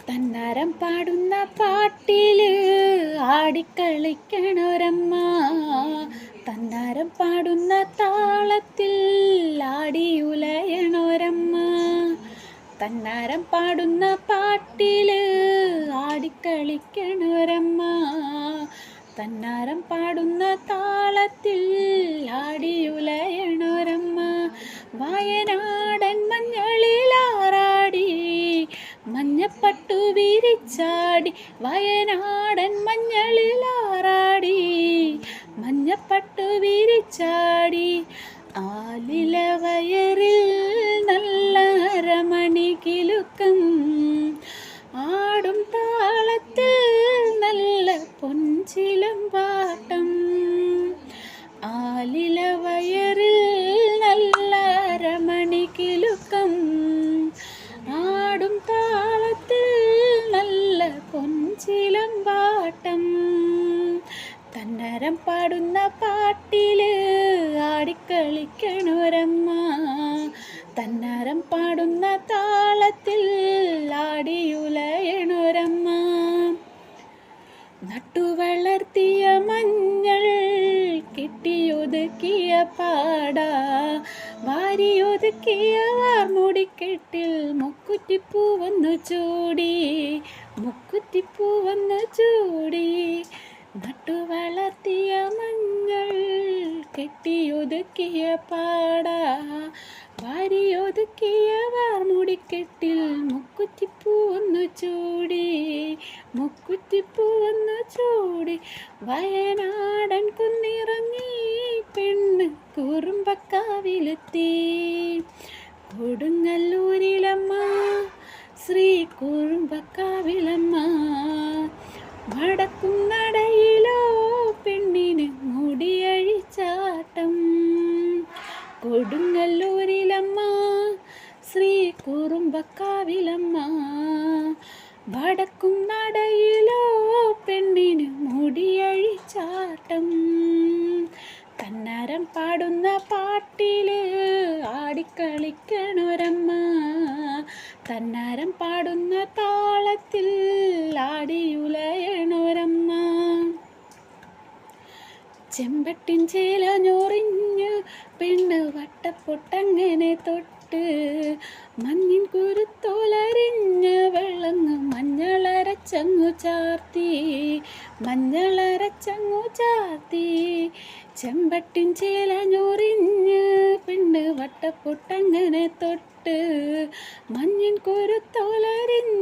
തന്നാരം പാടുന്ന പാട്ടില് ആടിക്കളിക്കണൊരമ്മ, തന്നാരം പാടുന്ന താളത്തിൽ ആടിയുലയണൊരമ്മ. തന്നാരം പാടുന്ന പാട്ടില് ആടിക്കളിക്കണൊരമ്മ, തന്നാരം പാടുന്ന താളത്തിൽ ആടിയുലയണൊരമ്മ. വയനാടൻ മഞ്ഞളിലാറാടി മഞ്ഞപ്പട്ടു വിരിച്ചാടി, വയനാടൻ മഞ്ഞളിലാറാടി മഞ്ഞപ്പട്ടു വിരിച്ചാടി. ആലില വയറിൽ നല്ല അരമണി കിലുക്കം, ആടും താളത്തിൽ നല്ല പൊൻചിലമ്പാട്ടം. ആലില വയറിൽ നല്ല അരമണി കിലുക്കം, ആടും താളത്തിൽ നല്ല പൊൻചിലമ്പാട്ടം. തന്നാരം പാടുന്ന പാട്ടില് ആടിക്കളിക്കണൊരമ്മ, തന്നാരം പാടുന്ന താളത്തിൽ ആടിയുലയണൊരമ്മ. നട്ടുവളർത്തിയ മഞ്ഞൾ കെട്ടിയൊതുക്കിയ പാടാ, വാരിയൊതുക്കിയ വാർമുടിക്കെട്ടിൽ മുക്കുറ്റിപ്പൂവന്നു ചൂടി, മുക്കുറ്റിപ്പൂവന്നു ചൂടി. നട്ടുവളർത്തിയ മഞ്ഞൾ കെട്ടിയൊതുക്കിയ പാടാ, വാരിയൊതുക്കിയ വാർമുടിക്കെട്ടിൽ മുക്കുറ്റിപ്പൂവന്നു ചൂടി, മുക്കുറ്റിപ്പൂവന്നു ചൂടി. വയനാടൻ കുന്നിറങ്ങി പെണ്ണ് കുറുമ്പക്കാവിലെത്തി, കൊടുങ്ങല്ലൂരിലമ്മ ശ്രീ കുറുമ്പക്കാവിലമ്മ. വടക്കും നടയിലോ പെണ്ണിന് മുടിയഴിച്ചാട്ടം, കൊടുങ്ങല്ലൂരിലമ്മ ശ്രീ കുറുമ്പക്കാവിലമ്മ. വടക്കും നടയിലോ പെണ്ണിന് മുടിയഴിച്ചാട്ടം. തന്നാരം പാടുന്ന പാട്ടില് ആടിക്കളിക്കണൊരമ്മ, തന്നാരം പാടുന്ന താളത്തിൽ ആടിയുലയണൊരമ്മ. ചെമ്പട്ടിൻ ചേല ഞൊറിഞ്ഞ് പെണ്ണ് വട്ടപ്പൊട്ടങ്ങനെ തൊട്ട്, മഞ്ഞിൻ കുരുത്തോലരിഞ്ഞ് വെള്ളങ്ങ് മഞ്ഞളരച്ചങ്ങു ചാർത്തി, മഞ്ഞളരച്ചങ്ങു ചാർത്തി. ചെമ്പട്ടിൻ ചേല ഞൊറിഞ്ഞ് പെണ്ണ് വട്ടപ്പൊട്ടങ്ങനെ തൊട്ട്, മഞ്ഞിൻ കുരുത്തോലരിഞ്ഞ്